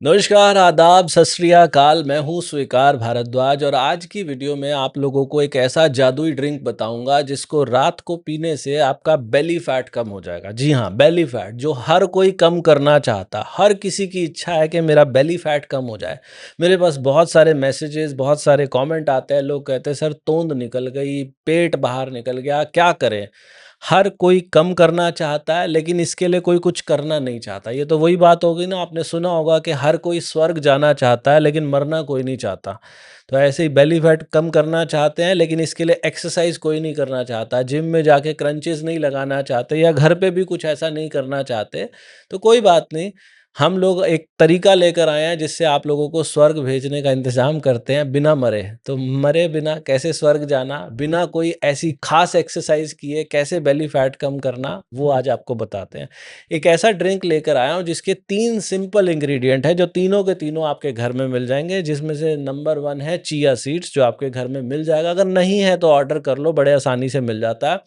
नमस्कार, आदाब, सत श्री अकाल। मैं हूँ स्वीकार भारद्वाज और आज की वीडियो में आप लोगों को एक ऐसा जादुई ड्रिंक बताऊंगा जिसको रात को पीने से आपका बेली फैट कम हो जाएगा। जी हाँ, बेली फैट जो हर कोई कम करना चाहता, हर किसी की इच्छा है कि मेरा बेली फैट कम हो जाए। मेरे पास बहुत सारे मैसेजेस, बहुत सारे कमेंट आते हैं। लोग कहते हैं सर तोंद निकल गई, पेट बाहर निकल गया, क्या करें? हर कोई कम करना चाहता है लेकिन इसके लिए कोई कुछ करना नहीं चाहता। ये तो वही बात हो गई ना, आपने सुना होगा कि हर कोई स्वर्ग जाना चाहता है लेकिन मरना कोई नहीं चाहता। तो ऐसे ही बेली फैट कम करना चाहते हैं लेकिन इसके लिए एक्सरसाइज कोई नहीं करना चाहता, जिम में जाके क्रंचेस नहीं लगाना चाहते या घर पे भी कुछ ऐसा नहीं करना चाहते। तो कोई बात नहीं, हम लोग एक तरीका लेकर आए हैं जिससे आप लोगों को स्वर्ग भेजने का इंतज़ाम करते हैं बिना मरे। तो मरे बिना कैसे स्वर्ग जाना, बिना कोई ऐसी ख़ास एक्सरसाइज़ किए कैसे बेली फैट कम करना, वो आज आपको बताते हैं। एक ऐसा ड्रिंक लेकर आया हूँ जिसके 3 सिंपल इंग्रीडिएंट हैं जो तीनों के तीनों आपके घर में मिल जाएँगे, जिसमें से नंबर 1 है चिया सीड्स जो आपके घर में मिल जाएगा। अगर नहीं है तो ऑर्डर कर लो, बड़े आसानी से मिल जाता है।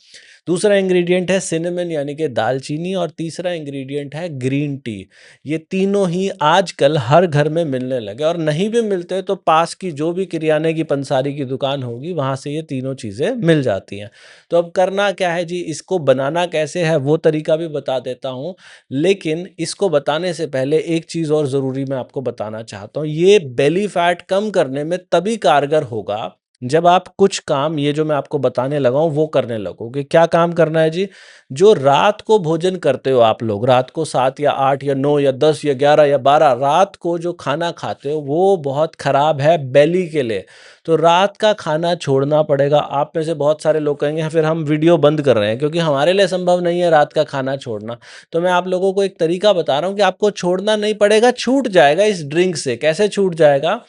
दूसरा इंग्रीडिएंट है सिनेमन यानी कि दालचीनी और तीसरा इंग्रीडिएंट है ग्रीन टी। ये तीनों ही आजकल हर घर में मिलने लगे और नहीं भी मिलते तो पास की जो भी किराने की पंसारी की दुकान होगी वहाँ से ये तीनों चीज़ें मिल जाती हैं। तो अब करना क्या है जी, इसको बनाना कैसे है वो तरीका भी बता देता हूँ। लेकिन इसको बताने से पहले एक चीज़ और ज़रूरी मैं आपको बताना चाहता हूँ। ये बेली फैट कम करने में तभी कारगर होगा जब आप कुछ काम, ये जो मैं आपको बताने लगा हूँ वो करने लगोगे। क्या काम करना है जी? जो रात को भोजन करते हो आप लोग, रात को 7 या 8 या 9 या 10 या 11 या 12 रात को जो खाना खाते हो वो बहुत खराब है बेली के लिए। तो रात का खाना छोड़ना पड़ेगा। आप में से बहुत सारे लोग कहेंगे "हाँ, फिर हम वीडियो बंद कर रहे हैं क्योंकि हमारे लिए संभव नहीं है रात का खाना छोड़ना।" तो मैं आप लोगों को एक तरीका बता रहा हूँ कि आपको छोड़ना नहीं पड़ेगा, छूट जाएगा इस ड्रिंक से। कैसे छूट जाएगा?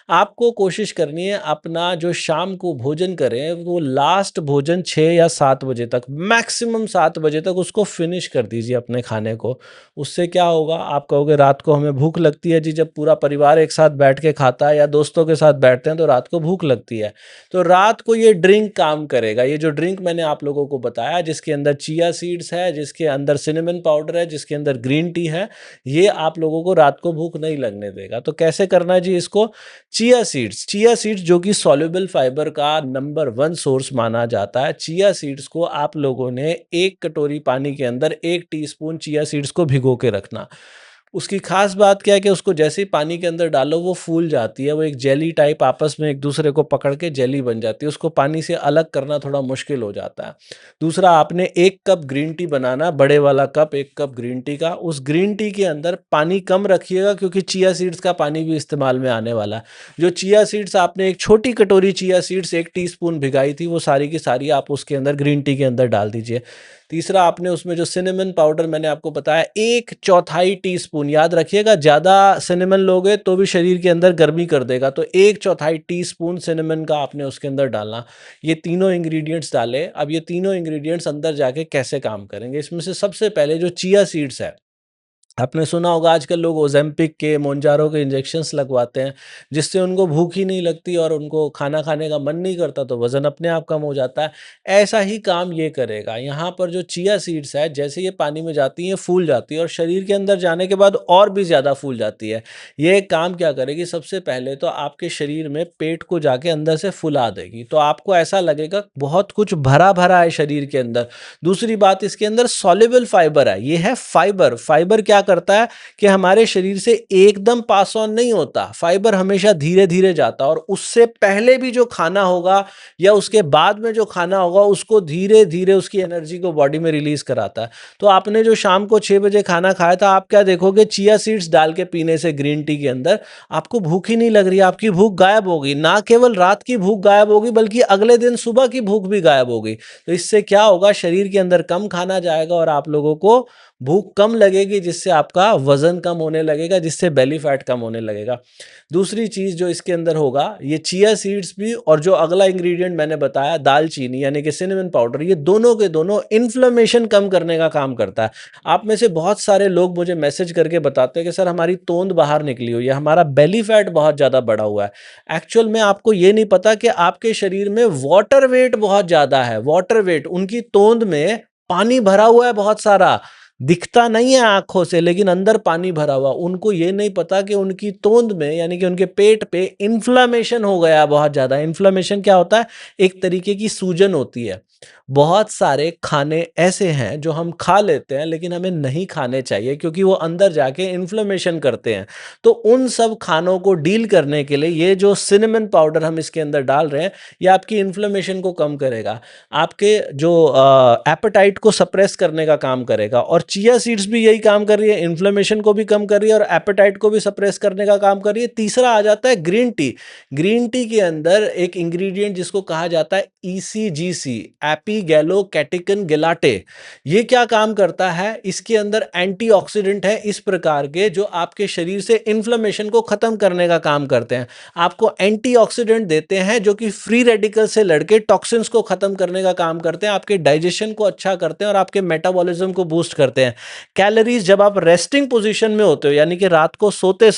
आपको कोशिश करनी है अपना जो शाम को भोजन करें वो लास्ट भोजन 6 या 7 बजे तक, मैक्सिमम 7 बजे तक उसको फिनिश कर दीजिए अपने खाने को। उससे क्या होगा, आप कहोगे रात को हमें भूख लगती है जी, जब पूरा परिवार एक साथ बैठ के खाता है या दोस्तों के साथ बैठते हैं तो रात को भूख लगती है। तो रात को ये ड्रिंक काम करेगा। ये जो ड्रिंक मैंने आप लोगों को बताया जिसके अंदर चिया सीड्स है, जिसके अंदर सिनेमन पाउडर है, जिसके अंदर ग्रीन टी है, ये आप लोगों को रात को भूख नहीं लगने देगा। तो कैसे करना है जी इसको? चिया सीड्स जो कि सॉल्युबल फाइबर का नंबर 1 सोर्स माना जाता है। चिया सीड्स को आप लोगों ने 1 कटोरी पानी के अंदर 1 टीस्पून चिया सीड्स को भिगो के रखना। उसकी खास बात क्या है कि उसको जैसे ही पानी के अंदर डालो वो फूल जाती है, वो एक जेली टाइप आपस में एक दूसरे को पकड़ के जेली बन जाती है। उसको पानी से अलग करना थोड़ा मुश्किल हो जाता है। दूसरा, आपने 1 कप ग्रीन टी बनाना, बड़े वाला कप 1 कप ग्रीन टी का। उस ग्रीन टी के अंदर पानी कम रखिएगा क्योंकि चिया सीड्स का पानी भी इस्तेमाल में आने वाला है। जो चिया सीड्स आपने, एक छोटी कटोरी चिया सीड्स 1 टीस्पून भिगाई थी, वो सारी की सारी आप उसके अंदर ग्रीन टी के अंदर डाल दीजिए। तीसरा, आपने उसमें जो सिनेमन पाउडर मैंने आपको बताया 1/4 टीस्पून, याद रखिएगा ज़्यादा सिनेमन लोगे तो भी शरीर के अंदर गर्मी कर देगा, तो 1/4 टीस्पून सिनेमन का आपने उसके अंदर डालना। ये तीनों इंग्रीडिएंट्स डाले। अब ये तीनों इंग्रीडिएंट्स अंदर जाके कैसे काम करेंगे? इसमें से सबसे पहले जो चिया सीड्स है, आपने सुना होगा आजकल लोग ओज़ेम्पिक के, मोंजारो के इंजेक्शंस लगवाते हैं, जिससे उनको भूख ही नहीं लगती और उनको खाना खाने का मन नहीं करता, तो वज़न अपने आप कम हो जाता है। ऐसा ही काम ये करेगा। यहाँ पर जो चिया सीड्स है, जैसे ये पानी में जाती हैं, फूल जाती है और शरीर के अंदर जाने के बाद और भी ज़्यादा फूल जाती है। ये काम क्या करेगी, सबसे पहले तो आपके शरीर में पेट को जाके अंदर से फुला देगी, तो आपको ऐसा लगेगा बहुत कुछ भरा-भरा है शरीर के अंदर। दूसरी बात, इसके अंदर सॉल्युबल फाइबर है। ये है फाइबर। फाइबर क्या करता है कि हमारे शरीर से एकदम पास ऑन नहीं होता। फाइबर हमेशा धीरे-धीरे जाता है और उससे पहले भी जो खाना होगा या उसके बाद में जो खाना होगा उसको धीरे-धीरे उसकी एनर्जी को बॉडी में रिलीज़ कराता है। तो आपने जो शाम को 6 बजे खाना खाया था, आप क्या देखोगे, चिया सीड्स डाल के पीने से ग्रीन टी के अंदर आपको भूख ही नहीं लग रही है, आपकी भूख गायब होगी। ना केवल रात की भूख गायब होगी बल्कि अगले दिन सुबह की भूख भी गायब होगी। तो इससे क्या होगा, शरीर के अंदर कम खाना जाएगा और आप लोगों को भूख कम लगेगी, जिससे आपका वज़न कम होने लगेगा, जिससे बेली फैट कम होने लगेगा। दूसरी चीज़ जो इसके अंदर होगा, ये चिया सीड्स भी और जो अगला इंग्रीडिएंट मैंने बताया दालचीनी यानी कि सिनेमन पाउडर, ये दोनों के दोनों इन्फ्लेमेशन कम करने का काम करता है। आप में से बहुत सारे लोग मुझे मैसेज करके बताते हैं कि सर हमारी तोंद बाहर निकली हुई है, हमारा बेली फैट बहुत ज़्यादा बढ़ा हुआ है। एक्चुअल में आपको ये नहीं पता कि आपके शरीर में वाटर वेट बहुत ज़्यादा है। वाटर वेट, उनकी तोंद में पानी भरा हुआ है बहुत सारा। दिखता नहीं है आँखों से लेकिन अंदर पानी भरा हुआ। उनको ये नहीं पता कि उनकी तोंद में यानी कि उनके पेट पे इन्फ्लेमेशन हो गया है बहुत ज़्यादा। इन्फ्लेमेशन क्या होता है? एक तरीके की सूजन होती है। बहुत सारे खाने ऐसे हैं जो हम खा लेते हैं लेकिन हमें नहीं खाने चाहिए क्योंकि वो अंदर जाके इन्फ्लेमेशन करते हैं। तो उन सब खानों को डील करने के लिए ये जो सिनेमन पाउडर हम इसके अंदर डाल रहे हैं, ये आपकी इन्फ्लेमेशन को कम करेगा। आपके जो एपेटाइट को सप्रेस करने का काम करेगा और चिया सीड्स भी यही काम कर रही है, इन्फ्लेमेशन को भी कम कर रही है और एपेटाइट को भी सप्रेस करने का काम कर रही है। तीसरा आ जाता है ग्रीन टी। ग्रीन टी के अंदर एक इंग्रेडिएंट जिसको कहा जाता है ईसीजीसी, एपिगैलोकैटेकिन गेलाटे। ये क्या काम करता है? इसके अंदर एंटीऑक्सीडेंट है इस प्रकार के जो आपके शरीर से इन्फ्लेमेशन को खत्म करने का काम करते हैं। आपको एंटीऑक्सीडेंट देते हैं जो कि फ्री रेडिकल से लड़के टॉक्सिन्स को खत्म करने का काम करते हैं, आपके डाइजेशन को अच्छा करते हैं और आपके मेटाबॉलिज्म को बूस्ट करते हैं। कैलोरीज जब आप रेस्टिंग पोजीशन में होते हो यानी कि रात को सोते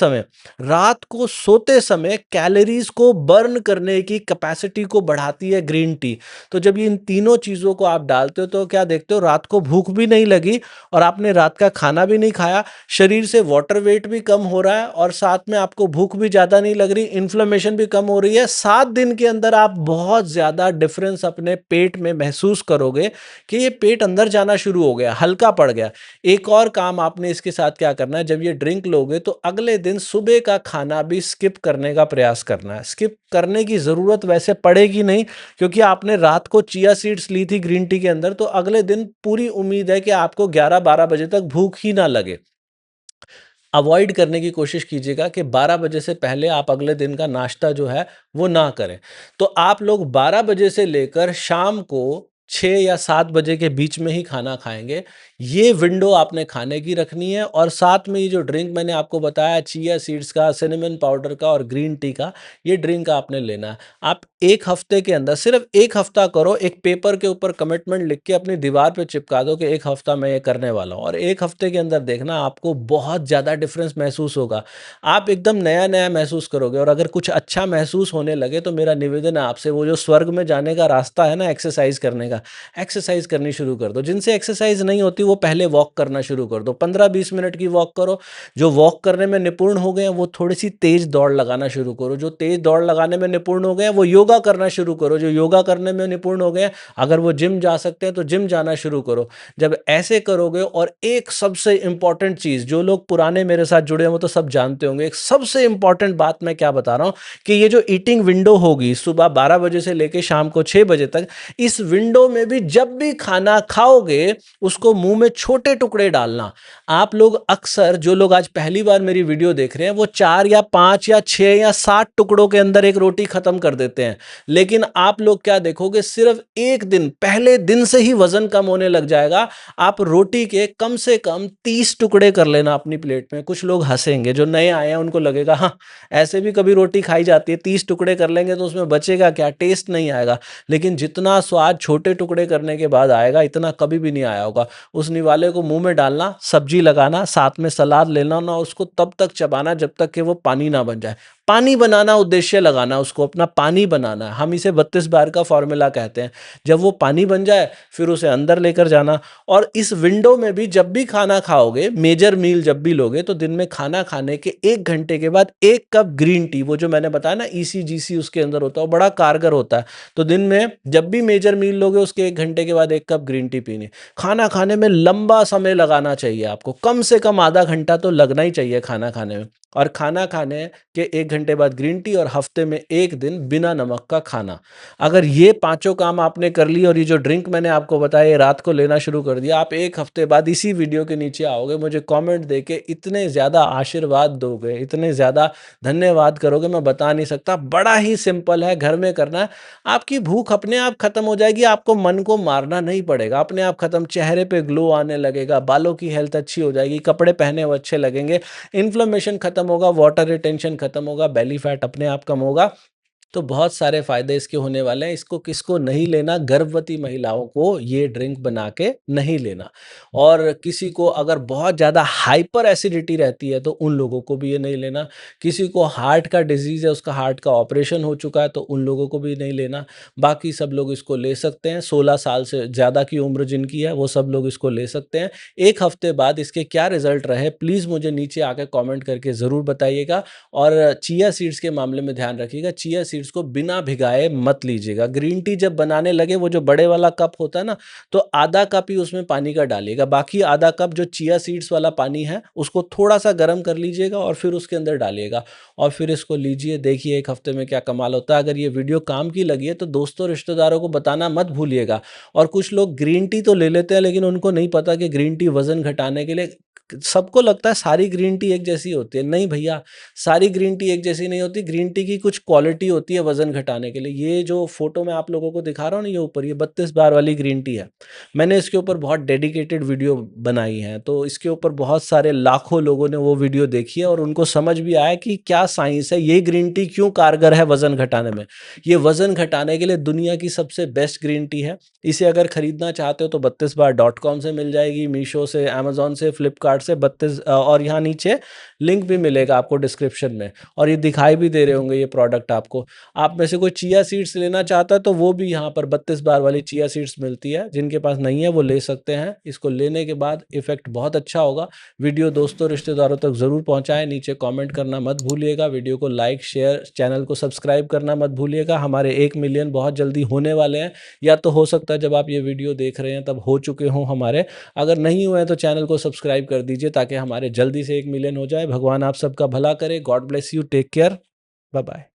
समय कैलोरीज को बर्न करने की कैपेसिटी को बढ़ाती है ग्रीन टी। तो जब ये इन तीनों चीजों को आप डालते हो तो क्या देखते हो? रात को भूख भी नहीं लगी और आपने रात का खाना भी नहीं खाया, शरीर से वाटर वेट भी कम हो रहा है और साथ में आपको भूख भी ज़्यादा नहीं लग रही, इन्फ्लेमेशन भी कम हो रही है। 7 दिन के अंदर आप बहुत ज़्यादा डिफरेंस अपने पेट में महसूस करोगे कि ये पेट अंदर जाना शुरू हो गया, हल्का पड़ गया। एक और काम आपने इसके साथ क्या करना है, जब ये ड्रिंक लोगे तो अगले दिन सुबह का खाना भी स्किप करने का प्रयास करना है। स्किप करने की ज़रूरत वैसे पड़ेगी नहीं क्योंकि आपने रात को चिया सीड्स ली थी ग्रीन टी के अंदर, तो अगले दिन पूरी उम्मीद है कि आपको 11-12 बजे तक भूख ही ना लगे। अवॉइड करने की कोशिश कीजिएगा कि 12 बजे से पहले आप अगले दिन का नाश्ता जो है वो ना करें। तो आप लोग 12 बजे से लेकर शाम को 6 या 7 बजे के बीच में ही खाना खाएँगे। ये विंडो आपने खाने की रखनी है और साथ में ये जो ड्रिंक मैंने आपको बताया चिया सीड्स का, सिनेमन पाउडर का और ग्रीन टी का, ये ड्रिंक आपने लेना है। आप 1 हफ्ते के अंदर सिर्फ़ 1 हफ्ता करो, एक पेपर के ऊपर कमिटमेंट लिख के अपनी दीवार पे चिपका दो कि 1 हफ्ता मैं ये करने वाला हूँ और 1 हफ्ते के अंदर देखना आपको बहुत ज़्यादा डिफ़रेंस महसूस होगा। आप एकदम नया-नया महसूस करोगे और अगर कुछ अच्छा महसूस होने लगे तो मेरा निवेदन है आपसे वो जो स्वर्ग में जाने का रास्ता है ना एक्सरसाइज़ करने का, एक्सरसाइज़ करनी शुरू कर दो। जिनसे एक्सरसाइज़ नहीं होती वो पहले वॉक करना शुरू कर दो। 15-20 मिनट की वॉक करो। जो वॉक करने में निपुण हो गए हैं वो थोड़ी-सी तेज़ दौड़ लगाना शुरू करो। जो तेज़ दौड़ लगाने में निपुण हो गए हैं वो योगा करना शुरू करो। जो योगा करने में निपुण हो गए हैं, अगर वो जिम जा सकते हैं तो जिम जाना शुरू करो। जब ऐसे करोगे और एक सबसे इम्पोर्टेंट चीज़ जो लोग पुराने मेरे साथ जुड़े हैं वो तो सब जानते होंगे। एक सबसे इम्पोर्टेंट बात मैं क्या बता रहा हूँ कि ये जो ईटिंग विंडो होगी सुबह 12 बजे से लेके शाम को 6 बजे तक, इस विंडो में भी जब भी खाना खाओगे उसको मुँह में छोटे टुकड़े डालना। आप लोग अक्सर जो लोग आज पहली बार मेरी वीडियो देख रहे हैं वो 4 या 5 या 6 या 7 टुकड़ों के अंदर एक रोटी खत्म कर देते हैं। लेकिन आप लोग क्या देखोगे सिर्फ 1 दिन पहले दिन से ही वज़न कम होने लग जाएगा। आप रोटी के कम से कम 30 टुकड़े कर लेना अपनी प्लेट में। कुछ लोग हँसेंगे, जो नए आए हैं उनको लगेगा हाँ, ऐसे भी कभी रोटी खाई जाती है, 30 टुकड़े कर लेंगे तो उसमें बचेगा क्या? टेस्ट नहीं आएगा। लेकिन जितना स्वाद छोटे टुकड़े करने के बाद आएगा इतना कभी भी नहीं आया होगा। उस निवाले को मुँह में डालना, सब्जी लगाना, साथ में सलाद लेना ना उसको तब तक चबाना जब तक कि वो पानी ना बन जाए। पानी बनाना उद्देश्य लगाना उसको अपना पानी बनाना है। हम इसे 32 बार का फ़ॉर्मूला कहते हैं। जब वो पानी बन जाए फिर उसे अंदर लेकर जाना और इस विंडो में भी जब भी खाना खाओगे, मेजर मील जब भी लोगे तो दिन में खाना खाने के 1 घंटे के बाद 1 कप ग्रीन टी, वो जो मैंने बताया ना ईसीजीसी उसके अंदर होता है, वो बड़ा कारगर होता है। तो दिन में जब भी मेजर मील लोगे उसके 1 घंटे के बाद 1 कप ग्रीन टी पीनी। खाना खाने में लंबा समय लगाना चाहिए आपको, कम से कम आधा घंटा तो लगना ही चाहिए खाना खाने में। और खाना खाने के 1 घंटे बाद ग्रीन टी और हफ्ते में 1 दिन बिना नमक का खाना। अगर ये पाँचों काम आपने कर लिए और ये जो ड्रिंक मैंने आपको बताया ये रात को लेना शुरू कर दिया, आप 1 हफ्ते बाद इसी वीडियो के नीचे आओगे, मुझे कमेंट देके इतने ज़्यादा आशीर्वाद दोगे, इतने ज़्यादा धन्यवाद करोगे मैं बता नहीं सकता। बड़ा ही सिंपल है, घर में करना है। आपकी भूख अपने आप खत्म हो जाएगी, आपको मन को मारना नहीं पड़ेगा, अपने आप खत्म। चेहरे पे ग्लो आने लगेगा, बालों की हेल्थ अच्छी हो जाएगी, कपड़े पहने हुए अच्छे लगेंगे, इन्फ्लेमेशन खत्म होगा, वाटर रिटेंशन खत्म होगा, बेली फैट अपने आप कम होगा। तो बहुत सारे फ़ायदे इसके होने वाले हैं। इसको किसको नहीं लेना, गर्भवती महिलाओं को ये ड्रिंक बना के नहीं लेना। और किसी को अगर बहुत ज़्यादा हाइपर एसिडिटी रहती है तो उन लोगों को भी ये नहीं लेना। किसी को हार्ट का डिज़ीज़ है, उसका हार्ट का ऑपरेशन हो चुका है तो उन लोगों को भी नहीं लेना। बाकी सब लोग इसको ले सकते हैं, 16 साल से ज़्यादा की उम्र जिनकी है वो सब लोग इसको ले सकते हैं। 1 हफ्ते बाद इसके क्या रिज़ल्ट रहे प्लीज़ मुझे नीचे आके कमेंट करके ज़रूर बताइएगा। और चिया सीड्स के मामले में ध्यान रखिएगा, चिया सीड्स को बिना भिगाए मत लीजिएगा। ग्रीन टी जब बनाने लगे वो जो बड़े वाला कप होता है ना, तो आधा कप ही उसमें पानी का डालिएगा, बाकी आधा कप जो चिया सीड्स वाला पानी है उसको थोड़ा-सा गर्म कर लीजिएगा और फिर उसके अंदर डालिएगा और फिर इसको लीजिए, देखिए 1 हफ्ते में क्या कमाल होता है। अगर ये वीडियो काम की लगी है तो दोस्तों, रिश्तेदारों को बताना मत भूलिएगा। और कुछ लोग ग्रीन टी तो ले लेते हैं लेकिन उनको नहीं पता कि ग्रीन टी वज़न घटाने के लिए, सबको लगता है सारी ग्रीन टी एक जैसी होती है। नहीं भैया, सारी ग्रीन टी एक जैसी नहीं होती। ग्रीन टी की कुछ क्वालिटी होती है वज़न घटाने के लिए। ये जो फ़ोटो मैं आप लोगों को दिखा रहा हूँ ना, ये ऊपर, ये 32 बार वाली ग्रीन टी है। मैंने इसके ऊपर बहुत डेडिकेटेड वीडियो बनाई है, तो इसके ऊपर बहुत सारे लाखों लोगों ने वो वीडियो देखी है और उनको समझ भी आया कि क्या साइंस है, ये ग्रीन टी क्यों कारगर है वज़न घटाने में। ये वज़न घटाने के लिए दुनिया की सबसे बेस्ट ग्रीन टी है। इसे अगर खरीदना चाहते हो तो 32बार.com से मिल जाएगी, मीशो से, अमेज़न से, फ्लिपकार्ट से, और यहाँ नीचे लिंक भी मिलेगा आपको डिस्क्रिप्शन में, और ये दिखाई भी दे रहे होंगे ये प्रोडक्ट आपको। आप में से कोई चिया सीड्स लेना चाहता है तो वो भी यहाँ पर 32 बार वाली चिया सीड्स मिलती है। जिनके पास नहीं है वो ले सकते हैं। इसको लेने के बाद इफ़ेक्ट बहुत अच्छा होगा। वीडियो दोस्तों, रिश्तेदारों तक ज़रूर पहुँचाएँ। नीचे कमेंट करना मत भूलिएगा। वीडियो को लाइक, शेयर, चैनल को सब्सक्राइब करना मत भूलिएगा। हमारे 1 मिलियन बहुत जल्दी होने वाले हैं, या तो हो सकता है जब आप ये वीडियो देख रहे हैं तब हो चुके हों हमारे। अगर नहीं हुए हैं तो चैनल को सब्सक्राइब कर दीजिए ताकि हमारे जल्दी से 1 मिलियन हो जाए। भगवान आप सबका भला करे। God bless you. Take care. Bye bye.